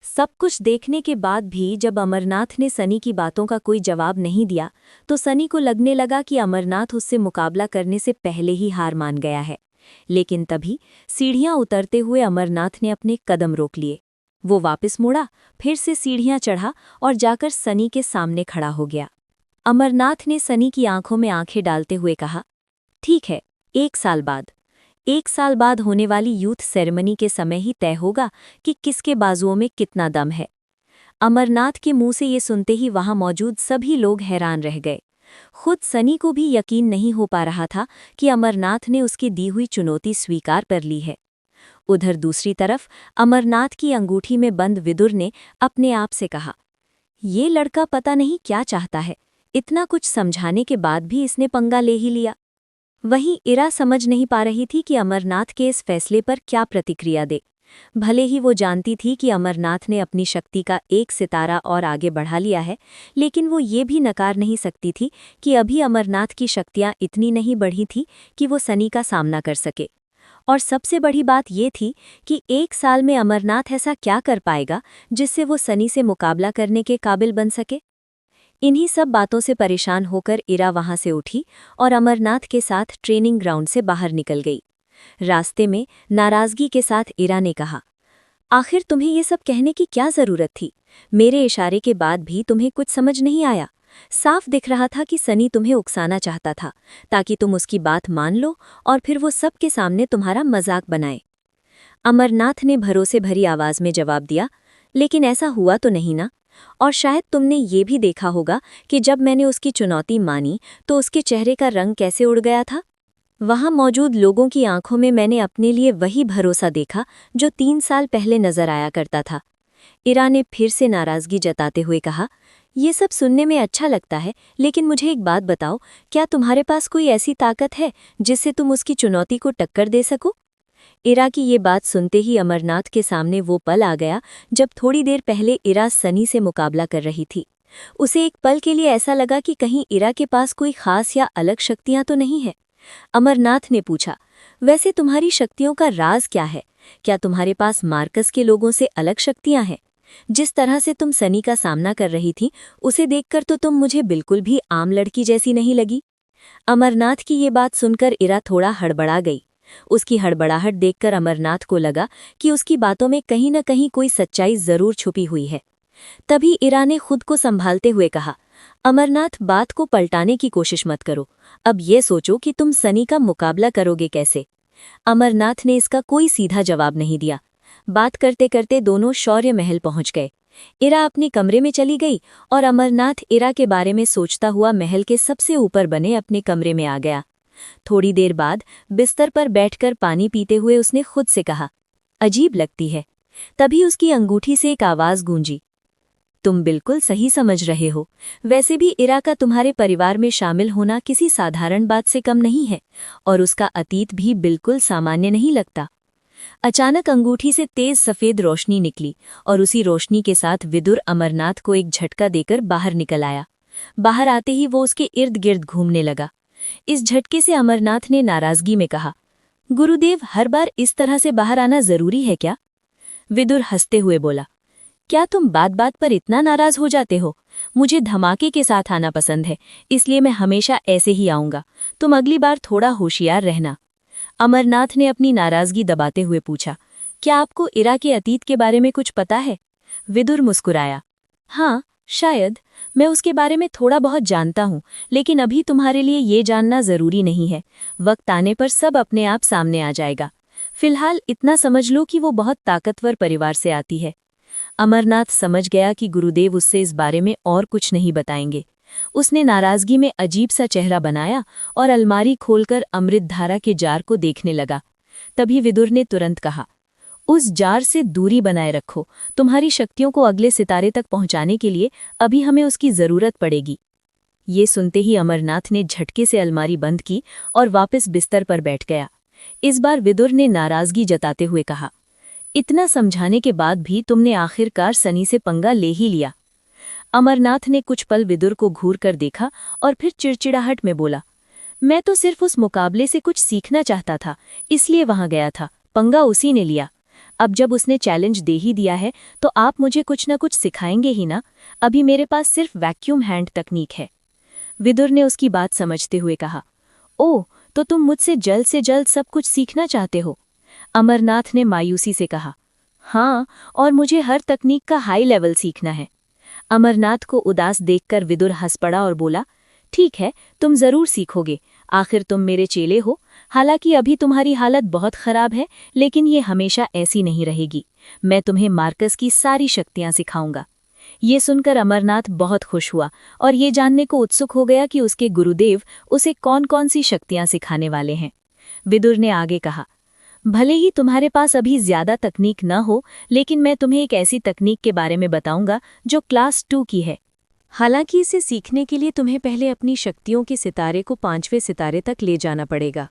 सब कुछ देखने के बाद भी जब अमरनाथ ने सनी की बातों का कोई जवाब नहीं दिया तो सनी को लगने लगा कि अमरनाथ उससे मुकाबला करने से पहले ही हार मान गया है। लेकिन तभी सीढ़ियां उतरते हुए अमरनाथ ने अपने कदम रोक लिए। वो वापस मुड़ा, फिर से सीढ़ियां चढ़ा और जाकर सनी के सामने खड़ा हो गया। अमरनाथ ने सनी की आंखों में आंखें डालते हुए कहा, ठीक है, 1 साल बाद 1 साल बाद होने वाली यूथ सेरेमनी के समय ही तय होगा कि किसके बाजुओं में कितना दम है। अमरनाथ के मुंह से ये सुनते ही वहां मौजूद सभी लोग हैरान रह गए। खुद सनी को भी यकीन नहीं हो पा रहा था कि अमरनाथ ने उसकी दी हुई चुनौती स्वीकार कर ली है। उधर दूसरी तरफ अमरनाथ की अंगूठी में बंद विदुर ने अपने आप से कहा, ये लड़का पता नहीं क्या चाहता है, इतना कुछ समझाने के बाद भी इसने पंगा ले ही लिया। वहीं इरा समझ नहीं पा रही थी कि अमरनाथ के इस फैसले पर क्या प्रतिक्रिया दे। भले ही वो जानती थी कि अमरनाथ ने अपनी शक्ति का एक सितारा और आगे बढ़ा लिया है, लेकिन वो ये भी नकार नहीं सकती थी कि अभी अमरनाथ की शक्तियां इतनी नहीं बढ़ी थी कि वो सनी का सामना कर सके। और सबसे बड़ी बात ये थी कि 1 साल में अमरनाथ ऐसा क्या कर पाएगा जिससे वो सनी से मुकाबला करने के काबिल बन सके। इन्हीं सब बातों से परेशान होकर इरा वहां से उठी और अमरनाथ के साथ ट्रेनिंग ग्राउंड से बाहर निकल गई। रास्ते में नाराजगी के साथ इरा ने कहा, आखिर तुम्हें ये सब कहने की क्या जरूरत थी? मेरे इशारे के बाद भी तुम्हें कुछ समझ नहीं आया। साफ दिख रहा था कि सनी तुम्हें उकसाना चाहता था ताकि तुम उसकी बात मान लो और फिर वो सबके सामने तुम्हारा मजाक बनाए। अमरनाथ ने भरोसे भरी आवाज में जवाब दिया, लेकिन ऐसा हुआ तो नहीं ना। और शायद तुमने ये भी देखा होगा कि जब मैंने उसकी चुनौती मानी तो उसके चेहरे का रंग कैसे उड़ गया था। वहां मौजूद लोगों की आंखों में मैंने अपने लिए वही भरोसा देखा जो 3 साल पहले नजर आया करता था। इरा ने फिर से नाराजगी जताते हुए कहा, ये सब सुनने में अच्छा लगता है, लेकिन मुझे एक बात बताओ, क्या तुम्हारे पास कोई ऐसी ताकत है जिससे तुम उसकी चुनौती को टक्कर दे सको? इरा की ये बात सुनते ही अमरनाथ के सामने वो पल आ गया जब थोड़ी देर पहले इरा सनी से मुकाबला कर रही थी। उसे एक पल के लिए ऐसा लगा कि कहीं इरा के पास कोई खास या अलग शक्तियां तो नहीं है। अमरनाथ ने पूछा, वैसे तुम्हारी शक्तियों का राज क्या है? क्या तुम्हारे पास मार्कस के लोगों से अलग शक्तियां हैं? जिस तरह से तुम सनी का सामना कर रही थी उसे देखकर तो तुम मुझे बिल्कुल भी आम लड़की जैसी नहीं लगी। अमरनाथ की ये बात सुनकर इरा थोड़ा हड़बड़ा गई। उसकी हड़बड़ाहट देखकर अमरनाथ को लगा कि उसकी बातों में कहीं न कहीं कोई सच्चाई जरूर छुपी हुई है। तभी इरा ने खुद को संभालते हुए कहा, अमरनाथ, बात को पलटाने की कोशिश मत करो। अब ये सोचो कि तुम सनी का मुकाबला करोगे कैसे। अमरनाथ ने इसका कोई सीधा जवाब नहीं दिया। बात करते करते दोनों शौर्य महल पहुंच गए। इरा अपने कमरे में चली गई और अमरनाथ इरा के बारे में सोचता हुआ महल के सबसे ऊपर बने अपने कमरे में आ गया। थोड़ी देर बाद बिस्तर पर बैठकर पानी पीते हुए उसने खुद से कहा, अजीब लगती है। तभी उसकी अंगूठी से एक आवाज गूंजी, तुम बिल्कुल सही समझ रहे हो। वैसे भी इरा का तुम्हारे परिवार में शामिल होना किसी साधारण बात से कम नहीं है और उसका अतीत भी बिल्कुल सामान्य नहीं लगता। अचानक अंगूठी से तेज सफेद रोशनी निकली और उसी रोशनी के साथ विदुर अमरनाथ को एक झटका देकर बाहर निकल आया। बाहर आते ही वो उसके इर्द गिर्द घूमने लगा। इस झटके से अमरनाथ ने नाराजगी में कहा, गुरुदेव, हर बार इस तरह से बाहर आना जरूरी है क्या? विदुर हंसते हुए बोला, क्या तुम बात बात पर इतना नाराज हो जाते हो? मुझे धमाके के साथ आना पसंद है, इसलिए मैं हमेशा ऐसे ही आऊंगा। तुम अगली बार थोड़ा होशियार रहना। अमरनाथ ने अपनी नाराजगी दबाते हुए पूछा, क्या आपको इरा के अतीत के बारे में कुछ पता है? विदुर मुस्कुराया, हाँ, शायद। मैं उसके बारे में थोड़ा बहुत जानता हूँ, लेकिन अभी तुम्हारे लिए ये जानना जरूरी नहीं है। वक्त आने पर सब अपने आप सामने आ जाएगा। फिलहाल इतना समझ लो कि वो बहुत ताकतवर परिवार से आती है। अमरनाथ समझ गया कि गुरुदेव उससे इस बारे में और कुछ नहीं बताएंगे। उसने नाराजगी में अजीब सा चेहरा बनाया और अलमारी खोलकर अमृतधारा के जार को देखने लगा। तभी विदुर ने तुरंत कहा, उस जार से दूरी बनाए रखो। तुम्हारी शक्तियों को अगले सितारे तक पहुंचाने के लिए अभी हमें उसकी जरूरत पड़ेगी। ये सुनते ही अमरनाथ ने झटके से अलमारी बंद की और वापस बिस्तर पर बैठ गया। इस बार विदुर ने नाराजगी जताते हुए कहा, इतना समझाने के बाद भी तुमने आखिरकार सनी से पंगा ले ही लिया। अमरनाथ ने कुछ पल विदुर को घूर कर देखा और फिर चिड़चिड़ाहट में बोला, मैं तो सिर्फ उस मुकाबले से कुछ सीखना चाहता था, इसलिए वहां गया था। पंगा उसी ने लिया। अब जब उसने चैलेंज दे ही दिया है तो आप मुझे कुछ न कुछ सिखाएंगे ही ना। अभी मेरे पास सिर्फ वैक्यूम हैंड तकनीक है। विदुर ने उसकी बात समझते हुए कहा, ओह, तो तुम मुझसे जल्द से जल्द सब कुछ सीखना चाहते हो? अमरनाथ ने मायूसी से कहा, हाँ, और मुझे हर तकनीक का हाई लेवल सीखना है। अमरनाथ को उदास देखकर विदुर हंस पड़ा और बोला, ठीक है, तुम जरूर सीखोगे, आखिर तुम मेरे चेले हो। हालांकि अभी तुम्हारी हालत बहुत खराब है, लेकिन ये हमेशा ऐसी नहीं रहेगी। मैं तुम्हें मार्कस की सारी शक्तियां सिखाऊंगा। ये सुनकर अमरनाथ बहुत खुश हुआ और ये जानने को उत्सुक हो गया कि उसके गुरुदेव उसे कौन कौन सी शक्तियां सिखाने वाले हैं। विदुर ने आगे कहा, भले ही तुम्हारे पास अभी ज्यादा तकनीक न हो, लेकिन मैं तुम्हें एक ऐसी तकनीक के बारे में बताऊंगा जो क्लास 2 की है। हालांकि इसे सीखने के लिए तुम्हें पहले अपनी शक्तियों के सितारे को 5वें सितारे तक ले जाना पड़ेगा।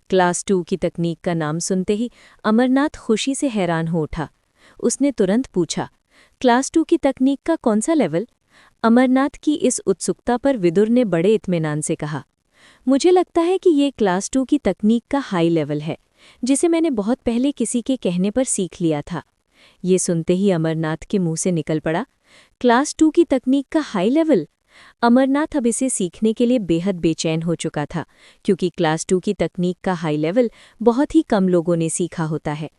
क्लास 2 की तकनीक का नाम सुनते ही अमरनाथ खुशी से हैरान हो उठा। उसने तुरंत पूछा, क्लास 2 की तकनीक का कौन सा लेवल? अमरनाथ की इस उत्सुकता पर विदुर ने बड़े इत्मीनान से कहा, मुझे लगता है कि ये क्लास 2 की तकनीक का हाई लेवल है, जिसे मैंने बहुत पहले किसी के कहने पर सीख लिया था। ये सुनते ही अमरनाथ के मुंह से निकल पड़ा, क्लास 2 की तकनीक का हाई लेवल? अमरनाथ अब इसे सीखने के लिए बेहद बेचैन हो चुका था, क्योंकि क्लास 2 की तकनीक का हाई लेवल बहुत ही कम लोगों ने सीखा होता है।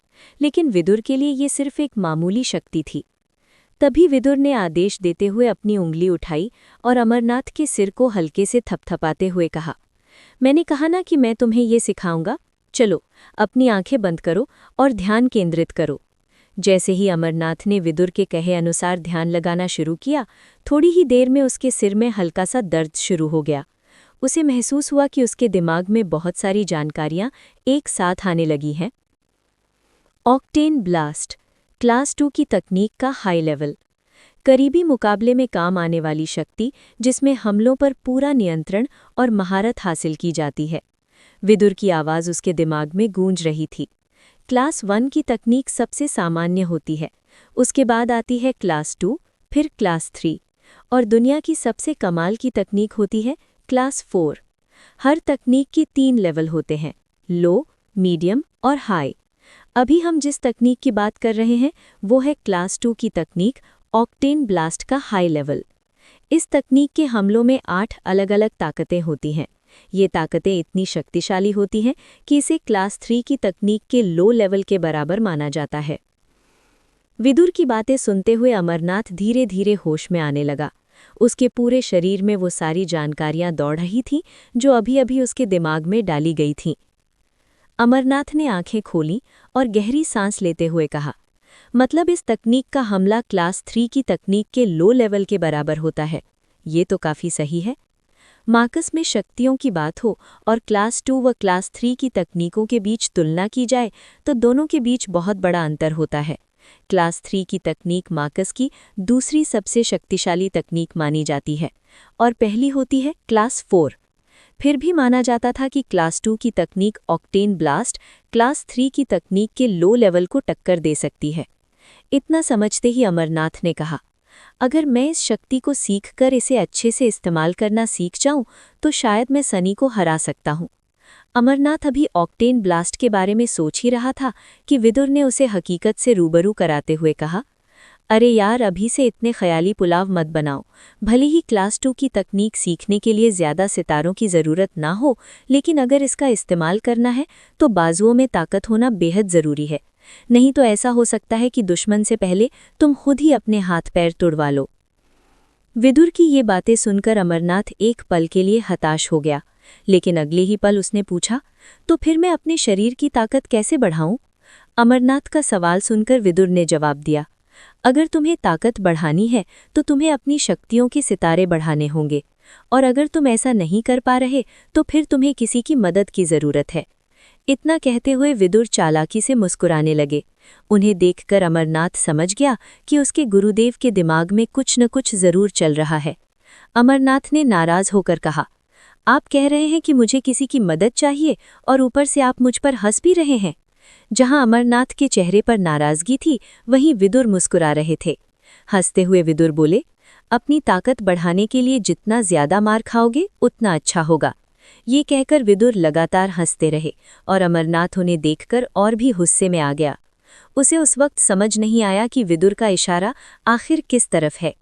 लेकिन विदुर के लिए ये सिर्फ एक मामूली शक्ति थी। तभी विदुर ने आदेश देते हुए अपनी उंगली उठाई और अमरनाथ के सिर को हल्के से थपथपाते हुए कहा, मैंने कहा ना कि मैं तुम्हें ये सिखाऊंगा। चलो, अपनी आंखें बंद करो और ध्यान केंद्रित करो। जैसे ही अमरनाथ ने विदुर के कहे अनुसार ध्यान लगाना शुरू किया, थोड़ी ही देर में उसके सिर में हल्का सा दर्द शुरू हो गया। उसे महसूस हुआ कि उसके दिमाग में बहुत सारी जानकारियां एक साथ आने लगी हैं। ऑक्टेन ब्लास्ट, क्लास 2 की तकनीक का हाई लेवल। करीबी मुकाबले में काम आने वाली शक्ति, जिसमें हमलों पर पूरा नियंत्रण और महारत हासिल की जाती है। विदुर की आवाज़ उसके दिमाग में गूंज रही थी। क्लास 1 की तकनीक सबसे सामान्य होती है, उसके बाद आती है क्लास 2, फिर क्लास 3, और दुनिया की सबसे कमाल की तकनीक होती है क्लास 4। हर तकनीक के 3 लेवल होते हैं, लो, मीडियम और हाई। अभी हम जिस तकनीक की बात कर रहे हैं वो है क्लास 2 की तकनीक, ऑक्टेन ब्लास्ट का हाई लेवल। इस तकनीक के हमलों में 8 अलग अलग ताकतें होती हैं। ये ताकतें इतनी शक्तिशाली होती हैं कि इसे क्लास 3 की तकनीक के लो लेवल के बराबर माना जाता है। विदुर की बातें सुनते हुए अमरनाथ धीरे धीरे होश में आने लगा। उसके पूरे शरीर में वो सारी जानकारियां दौड़ रही थीं जो अभी अभी उसके दिमाग में डाली गई थीं। अमरनाथ ने आंखें खोलीं और गहरी सांस लेते हुए कहा, मतलब इस तकनीक का हमला क्लास 3 की तकनीक के लो लेवल के बराबर होता है। ये तो काफ़ी सही है। मार्कस में शक्तियों की बात हो और क्लास 2 व क्लास 3 की तकनीकों के बीच तुलना की जाए तो दोनों के बीच बहुत बड़ा अंतर होता है। क्लास 3 की तकनीक मार्कस की दूसरी सबसे शक्तिशाली तकनीक मानी जाती है और पहली होती है क्लास 4। फिर भी माना जाता था कि क्लास 2 की तकनीक ऑक्टेन ब्लास्ट क्लास 3 की तकनीक के लो लेवल को टक्कर दे सकती है। इतना समझते ही अमरनाथ ने कहा, अगर मैं इस शक्ति को सीखकर इसे अच्छे से इस्तेमाल करना सीख जाऊं तो शायद मैं सनी को हरा सकता हूं। अमरनाथ अभी ऑक्टेन ब्लास्ट के बारे में सोच ही रहा था कि विदुर ने उसे हकीकत से रूबरू कराते हुए कहा, अरे यार, अभी से इतने ख्याली पुलाव मत बनाओ। भले ही क्लास 2 की तकनीक सीखने के लिए ज़्यादा सितारों की ज़रूरत ना हो, लेकिन अगर इसका इस्तेमाल करना है तो बाजुओं में ताकत होना बेहद ज़रूरी है। नहीं तो ऐसा हो सकता है कि दुश्मन से पहले तुम खुद ही अपने हाथ पैर तुड़वा लो। विदुर की ये बातें सुनकर अमरनाथ एक पल के लिए हताश हो गया, लेकिन अगले ही पल उसने पूछा, तो फिर मैं अपने शरीर की ताकत कैसे बढ़ाऊं? अमरनाथ का सवाल सुनकर विदुर ने जवाब दिया, अगर तुम्हें ताकत बढ़ानी है तो तुम्हें अपनी शक्तियों के सितारे बढ़ाने होंगे, और अगर तुम ऐसा नहीं कर पा रहे तो फिर तुम्हें किसी की मदद की ज़रूरत है। इतना कहते हुए विदुर चालाकी से मुस्कुराने लगे। उन्हें देखकर अमरनाथ समझ गया कि उसके गुरुदेव के दिमाग में कुछ न कुछ ज़रूर चल रहा है। अमरनाथ ने नाराज़ होकर कहा, आप कह रहे हैं कि मुझे किसी की मदद चाहिए और ऊपर से आप मुझ पर हंस भी रहे हैं। जहां अमरनाथ के चेहरे पर नाराज़गी थी, वहीं विदुर मुस्कुरा रहे थे। हंसते हुए विदुर बोले, अपनी ताकत बढ़ाने के लिए जितना ज़्यादा मार खाओगे उतना अच्छा होगा। ये कहकर विदुर लगातार हंसते रहे और अमरनाथ उन्हें देखकर और भी गुस्से में आ गया। उसे उस वक्त समझ नहीं आया कि विदुर का इशारा आखिर किस तरफ है।